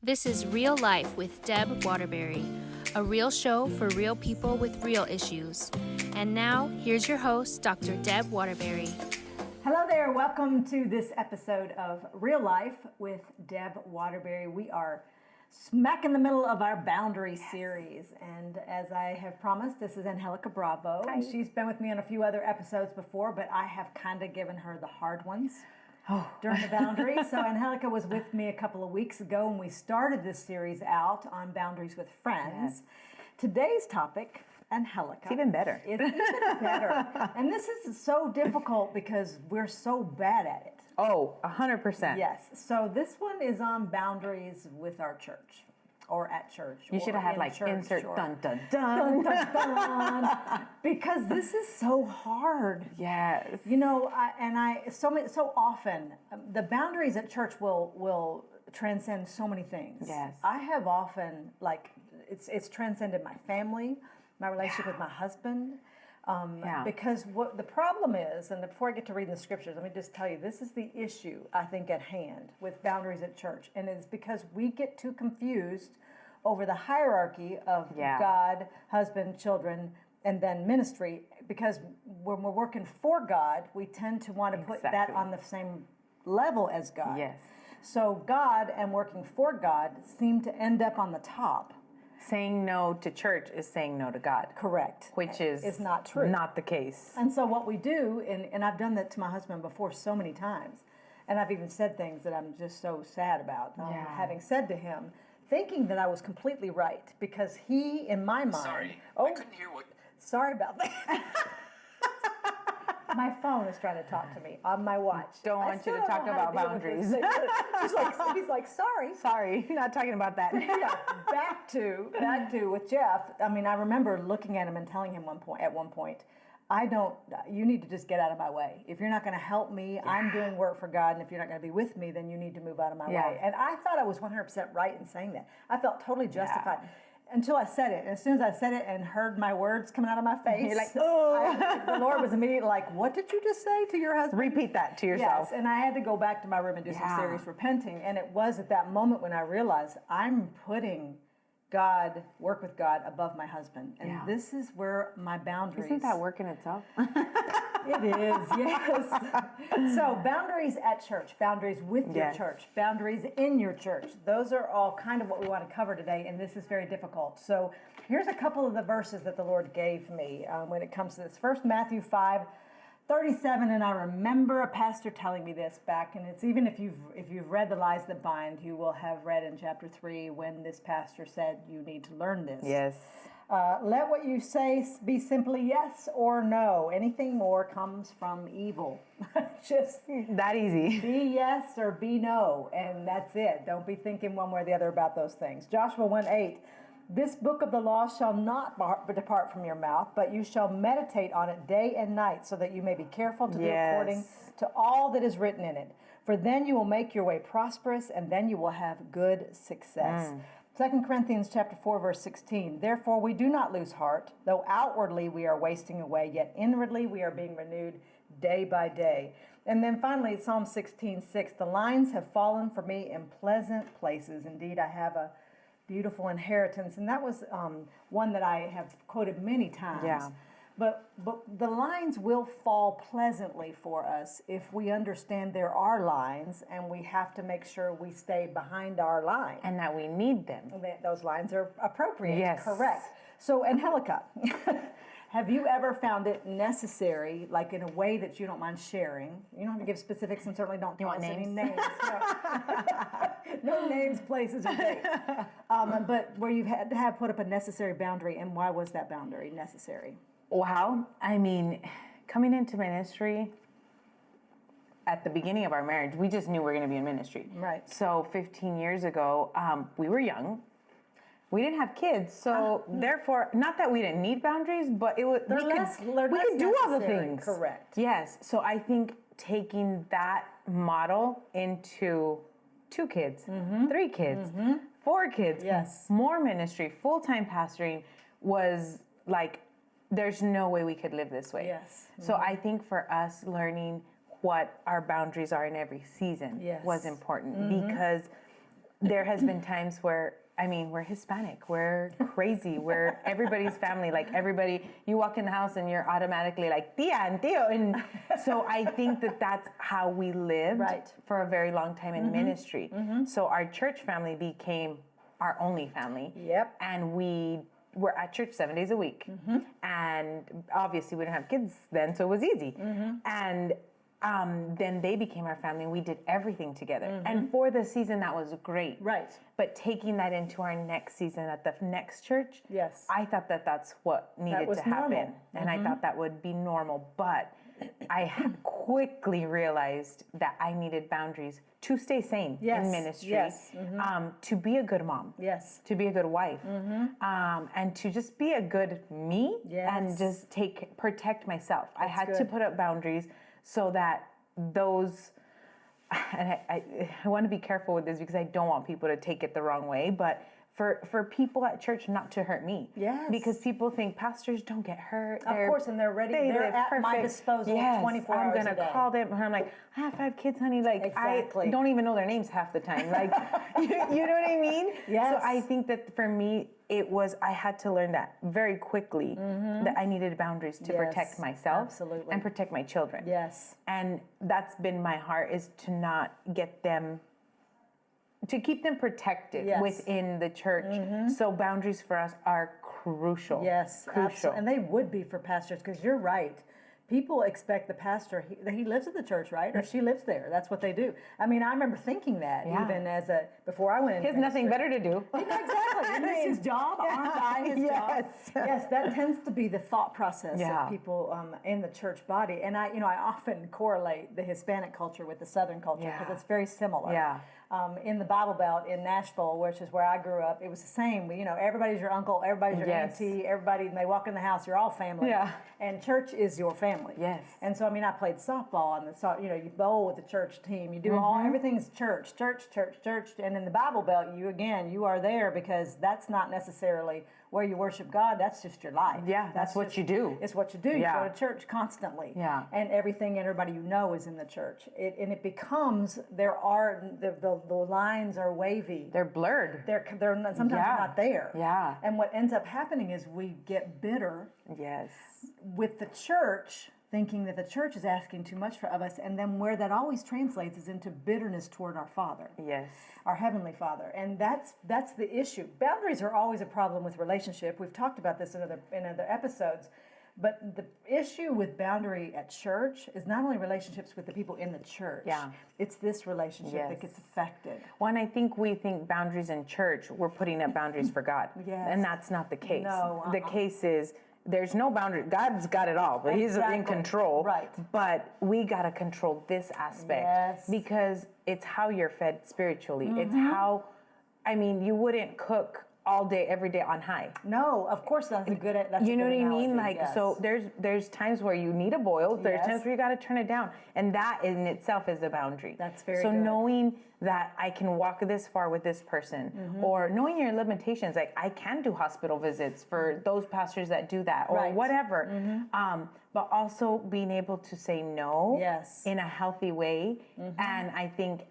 This is Real Life with Deb Waterbury, a real show for real people with real issues. And now, here's your host, Dr. Deb Waterbury. Hello there. Welcome to this episode of Real Life with Deb Waterbury. We are smack in the middle of our boundary series. And as I have promised, this is Angelica Bravo. Hi. And she's been with me on a few other episodes before, but I have kind of given her the hard ones during the boundaries. So Angelica was with me a couple of weeks ago when we started this series out on boundaries with friends. Yes. Today's topic, Angelica. It's even better. It's even better. And this is so difficult because we're so bad at it. Oh, 100%. Yes. So this one is on boundaries with our church or at church. You should have had like church, insert or dun dun dun. dun, dun, dun, because this is so hard. Yes. You know, so often the boundaries at church will transcend so many things. Yes. I have often it's transcended my family, my relationship with my husband. Because what the problem is, and before I get to reading the scriptures, let me just tell you, this is the issue, I think, at hand with boundaries at church. And it's because we get too confused over the hierarchy of God, husband, children, and then ministry. Because when we're working for God, we tend to want to put that on the same level as God. Yes. So God and working for God seem to end up on the top. Saying no to church is saying no to God. Correct. Which is not true. Not the case. And so what we do, and I've done that to my husband before so many times, and I've even said things that I'm just so sad about having said to him, thinking that I was completely right, because he, in my mind... Sorry, I couldn't hear what... Sorry about that. My phone is trying to talk to me on my watch. Don't want you to talk about boundaries. He's like, sorry. Sorry, not talking about that. Back to with Jeff. I mean, I remember looking at him and telling him at one point, you need to just get out of my way. If you're not going to help me, I'm doing work for God, and if you're not going to be with me, then you need to move out of my way. And I thought I was 100% right in saying that. I felt totally justified. Until I said it. And as soon as I said it and heard my words coming out of my face, you're like, oh. The Lord was immediately like, what did you just say to your husband? Repeat that to yourself. Yes, and I had to go back to my room and do some serious repenting. And it was at that moment when I realized I'm putting work with God above my husband. And this is where my boundaries... Isn't that work in itself? It is, yes. So boundaries at church, boundaries with your church, boundaries in your church. Those are all kind of what we want to cover today, and this is very difficult. So here's a couple of the verses that the Lord gave me when it comes to this. First, Matthew 5:37, and I remember a pastor telling me this back, and it's even if you've read The Lies That Bind, you will have read in chapter 3 when this pastor said you need to learn this. Yes. Let what you say be simply yes or no. Anything more comes from evil. Just that easy. Be yes or be no, and that's it. Don't be thinking one way or the other about those things. Joshua 1:8. This book of the law shall not depart from your mouth, but you shall meditate on it day and night, so that you may be careful to do according to all that is written in it. For then you will make your way prosperous, and then you will have good success. 2 Corinthians chapter 4, verse 16. Therefore we do not lose heart, though outwardly we are wasting away, yet inwardly we are being renewed day by day. And then finally, Psalm 16:6. The lines have fallen for me in pleasant places. Indeed, I have a beautiful inheritance. And that was one that I have quoted many times. Yeah. But the lines will fall pleasantly for us if we understand there are lines, and we have to make sure we stay behind our line. And that we need them. Those lines are appropriate. Yes. Correct. So, Angelica, have you ever found it necessary, like in a way that you don't mind sharing? You don't have to give specifics, and certainly don't tell us any names. No names, places, or dates. But where you've had to put up a necessary boundary, and why was that boundary necessary? Wow. I mean, coming into ministry, at the beginning of our marriage, we just knew we were going to be in ministry. Right. So 15 years ago, we were young. We didn't have kids, so therefore, not that we didn't need boundaries, but it was we could do other things. Correct. Yes. So I think taking that model into 2 kids, 3 kids, 4 kids, more ministry, full-time pastoring was like, there's no way we could live this way. Yes. So I think for us, learning what our boundaries are in every season was important, because there has been times where, I mean, we're Hispanic, we're crazy, we're everybody's family, like everybody, you walk in the house and you're automatically like, tia and tío. And so I think that that's how we lived for a very long time in ministry. So our church family became our only family. And we were at church 7 days a week. And obviously we didn't have kids then, so it was easy. And then they became our family and we did everything together. And for the season, that was great. But taking that into our next season at the next church, I thought that that's what needed to happen. Normal. And I thought that would be normal. But I quickly realized that I needed boundaries to stay sane in ministry, to be a good mom, to be a good wife, and to just be a good me and just protect myself. I had to put up boundaries so that those, and I want to be careful with this because I don't want people to take it the wrong way, but for people at church not to hurt me. Because people think pastors don't get hurt. Of course, and they're ready. They're at my disposal 24 hours a day. I'm going to call them, and I'm like, I have 5 kids, honey. Like, I don't even know their names half the time. Like, you know what I mean? So I think that for me, I had to learn that very quickly, that I needed boundaries to protect myself and protect my children. And that's been my heart, is to not get them, to keep them protected within the church. So boundaries for us are crucial. Crucial. And they would be for pastors, because you're right. People expect the pastor, he lives at the church, right? Or she lives there. That's what they do. I mean, I remember thinking that even before I went into He has nothing better to do. Exactly. Isn't this his job? Aren't I his job? Yes, that tends to be the thought process of people in the church body. And I often correlate the Hispanic culture with the Southern culture, because it's very similar. In the Bible Belt in Nashville, which is where I grew up, it was the same. Everybody's your uncle, everybody's your auntie, everybody, and they walk in the house, you're all family. And church is your family. And so, I played softball, and you bowl with the church team. You do everything's church. And in the Bible Belt, you are there because that's not necessarily where you worship God. That's just your life. That's what you do. It's what you do. You go to church constantly. And everything and everybody is in the church. And it becomes, the lines are wavy. They're blurred. They're sometimes not there. And what ends up happening is we get bitter with the church, thinking that the church is asking too much of us, and then where that always translates is into bitterness toward our Father, our Heavenly Father, and that's the issue. Boundaries are always a problem with relationship. We've talked about this in other episodes, but the issue with boundary at church is not only relationships with the people in the church. It's this relationship that gets affected. When I think we think boundaries in church, we're putting up boundaries for God, and that's not the case. The case is, there's no boundary. God's got it all, but He's in control. But we got to control this aspect because it's how you're fed spiritually. It's how, you wouldn't cook all day, every day on high. No, of course that's a good analogy. You know what I mean? Like, so there's times where you need a boil. There's times where you got to turn it down. And that in itself is a boundary. That's very good. So knowing that I can walk this far with this person, or knowing your limitations, like I can do hospital visits for those pastors that do that, or whatever. But also being able to say no in a healthy way. And I think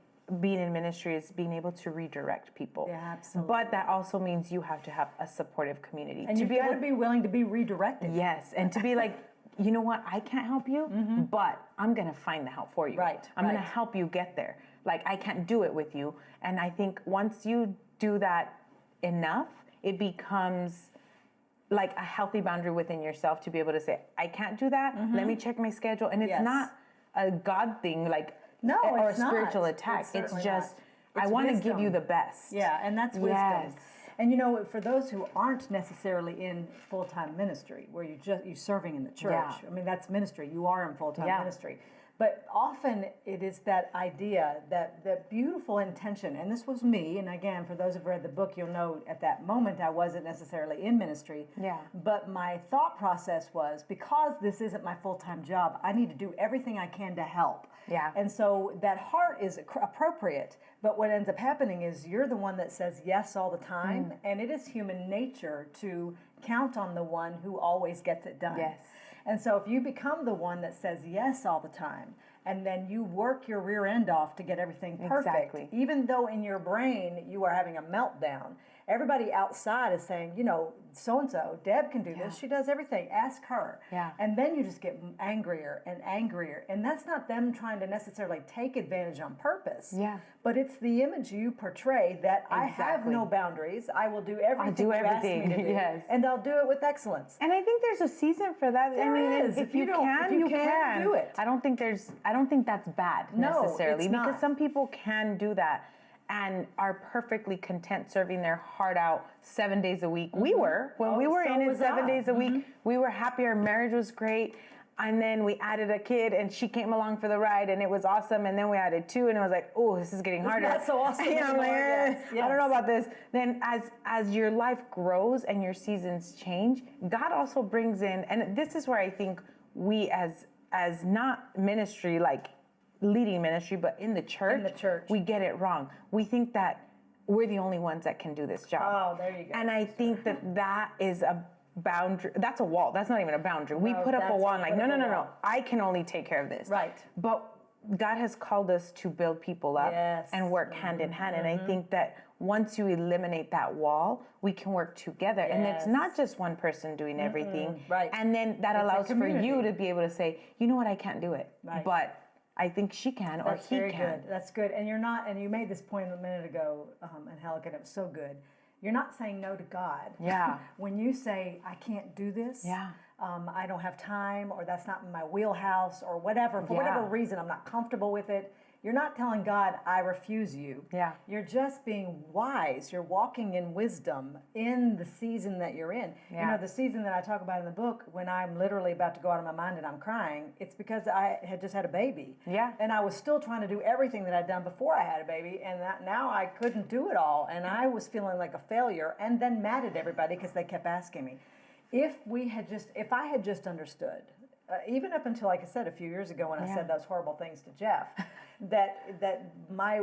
being in ministry is being able to redirect people. Absolutely. But that also means you have to have a supportive community. And you've got to be willing to be redirected. And to be like, you know what, I can't help you, but I'm going to find the help for you. I'm going to help you get there. Like, I can't do it with you. And I think once you do that enough, it becomes like a healthy boundary within yourself to be able to say, I can't do that. Let me check my schedule. And it's not a God thing, like, or a spiritual attack. It's just, I want to give you the best. And that's wisdom. And for those who aren't necessarily in full-time ministry, where you're serving in the church, that's ministry. You are in full-time ministry. But often it is that idea, that beautiful intention, and this was me, and again, for those who've read the book, you'll know at that moment I wasn't necessarily in ministry, but my thought process was, because this isn't my full-time job, I need to do everything I can to help. And so that heart is appropriate, but what ends up happening is you're the one that says yes all the time, and it is human nature to count on the one who always gets it done. And so if you become the one that says yes all the time, and then you work your rear end off to get everything perfect. Exactly. Even though in your brain you are having a meltdown. Everybody outside is saying, you know, so-and-so, Deb can do this. She does everything. Ask her. Yeah. And then you just get angrier and angrier. And that's not them trying to necessarily take advantage on purpose. Yeah. But it's the image you portray that I have no boundaries. I will do everything you ask me to do. Yes. And I'll do it with excellence. And I think there's a season for that. There is. If you can, you can do it. I don't think that's bad necessarily, it's not. because some people can do that and are perfectly content serving their heart out 7 days a week. We were. When we were so in it was 7 I. days a week, we were happy. Our marriage was great. And then we added a kid, and she came along for the ride, and it was awesome. And then we added 2, and it was like, oh, this is getting harder. Not so awesome You know, I'm like, anymore. Yes, I don't know about this. Then as your life grows and your seasons change, God also brings in, and this is where I think we as not ministry, like leading ministry, but in the church, we get it wrong. We think that we're the only ones that can do this job. Oh, there you go. And I think that is a boundary. That's a wall. That's not even a boundary. We put up a wall and like, no. I can only take care of this. Right. But God has called us to build people up and work hand in hand. And I think that once you eliminate that wall, we can work together. And it's not just one person doing everything. Right. And then that allows for you to be able to say, you know what, I can't do it. Right. But I think she can, or That's he very can. good. That's good. And you're not, and you made this point a minute ago, Angelica, and it was so good. You're not saying no to God. Yeah. When you say, I can't do this, Yeah. I don't have time, or that's not in my wheelhouse, or whatever, for whatever reason, I'm not comfortable with it. You're not telling God, I refuse you. Yeah. You're just being wise. You're walking in wisdom in the season that you're in. Yeah. You know, the season that I talk about in the book, when I'm literally about to go out of my mind and I'm crying, it's because I had just had a baby. Yeah. And I was still trying to do everything that I'd done before I had a baby, and now I couldn't do it all. And I was feeling like a failure, and then mad at everybody because they kept asking me. If I had just understood, even up until, like I said, a few years ago when I said those horrible things to Jeff, that my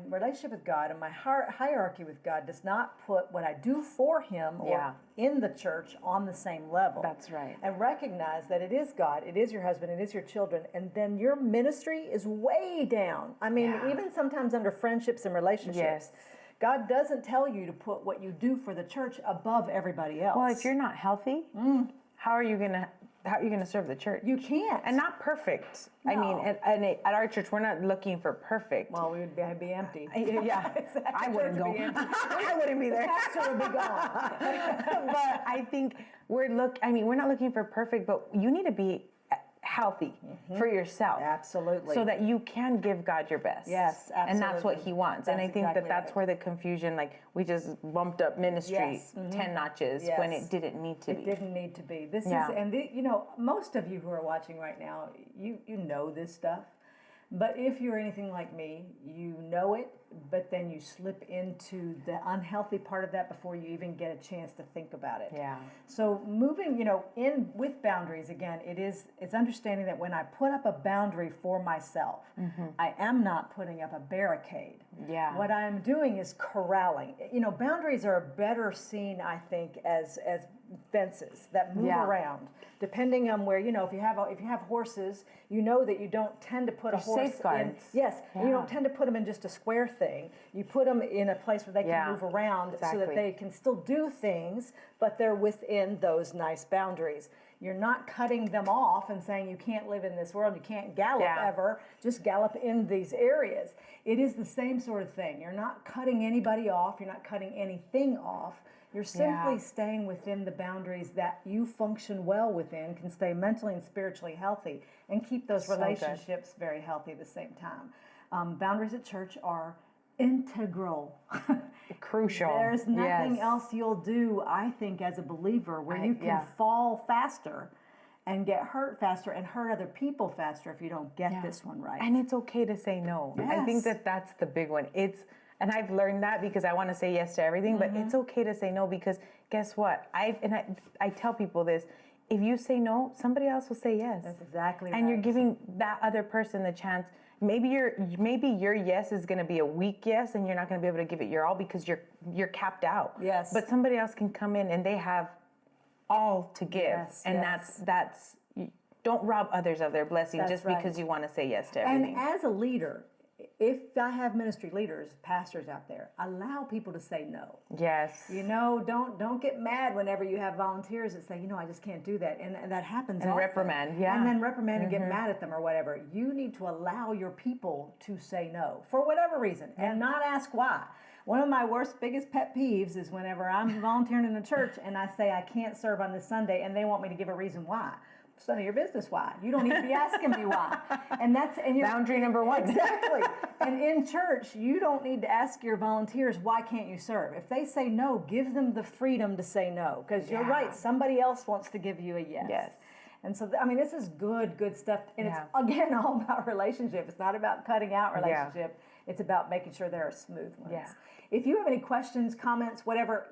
relationship with God and my hierarchy with God does not put what I do for Him or in the church on the same level. That's right. And recognize that it is God, it is your husband, it is your children, and then your ministry is way down. I mean, even sometimes under friendships and relationships. Yes. God doesn't tell you to put what you do for the church above everybody else. Well, if you're not healthy, how are you gonna serve the church? You can't. And not perfect. No. I mean, at our church, we're not looking for perfect. Well, we would be empty. Yeah, I wouldn't go. I wouldn't be there. The pastor would be gone. But I think we're not looking for perfect, but you need to be healthy for yourself. Absolutely. So that you can give God your best. Yes, absolutely. And that's what He wants. And I think exactly that's right. where the confusion, like we just bumped up ministry 10 notches when it didn't need to be. It didn't need to be. This Yeah. is, and you know, most of you who are watching right now, you know this stuff. But if you're anything like me, you know it, but then you slip into the unhealthy part of that before you even get a chance to think about it. Yeah. So moving, you know, in with boundaries, again, it's understanding that when I put up a boundary for myself, I am not putting up a barricade. Yeah. What I'm doing is corralling. You know, boundaries are better seen, I think, as fences that move around. Depending on where, you know, if you have horses, you know that you don't tend to put a horse safeguards. in. Yes, you don't tend to put them in just a square thing. You put them in a place where they can move around so that they can still do things, but they're within those nice boundaries. You're not cutting them off and saying you can't live in this world, you can't gallop ever, just gallop in these areas. It is the same sort of thing. You're not cutting anybody off, you're not cutting anything off. You're simply staying within the boundaries that you function well within, can stay mentally and spiritually healthy, and keep those relationships very healthy at the same time. Boundaries at church are integral. Crucial. There's nothing else you'll do, I think, as a believer, where you can fall faster and get hurt faster and hurt other people faster if you don't get this one right. And it's okay to say no. I think that's the big one. And I've learned that because I want to say yes to everything, but it's okay to say no because guess what? I tell people this, if you say no, somebody else will say yes. That's exactly right. And you're giving that other person the chance. Maybe your yes is going to be a weak yes and you're not going to be able to give it your all because you're capped out. Yes. But somebody else can come in and they have all to give. Yes, and yes. that's don't rob others of their blessing That's just right. because you want to say yes to everything. And as a leader, if I have ministry leaders, pastors out there, allow people to say no. Yes. You know, don't get mad whenever you have volunteers that say, I just can't do that. And that happens And often. reprimand, yeah. And then reprimand and get mad at them or whatever. You need to allow your people to say no for whatever reason and not ask why. One of my biggest pet peeves is whenever I'm volunteering in a church and I say I can't serve on this Sunday and they want me to give a reason why. It's none of your business why. You don't need to be asking me why. And Boundary number one. Exactly. And in church, you don't need to ask your volunteers, why can't you serve? If they say no, give them the freedom to say no. Because you're right, somebody else wants to give you a yes. Yes. And so, this is good stuff. And it's, again, all about relationship. It's not about cutting out relationship. It's about making sure there are smooth ones. Yeah. If you have any questions, comments, whatever,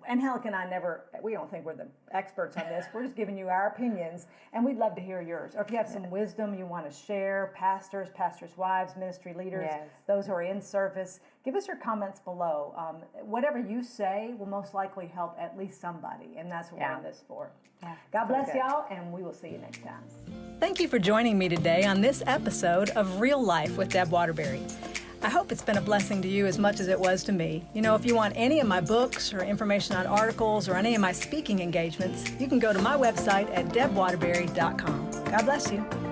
Angelica and I we don't think we're the experts on this. We're just giving you our opinions, and we'd love to hear yours. Or if you have some wisdom you want to share, pastors' wives, ministry leaders, those who are in service, give us your comments below. Whatever you say will most likely help at least somebody, and that's what we're in this for. Yeah. God bless y'all, and we will see you next time. Thank you for joining me today on this episode of Real Life with Deb Waterbury. I hope it's been a blessing to you as much as it was to me. If you want any of my books or information on articles or any of my speaking engagements, you can go to my website at debwaterbury.com. God bless you.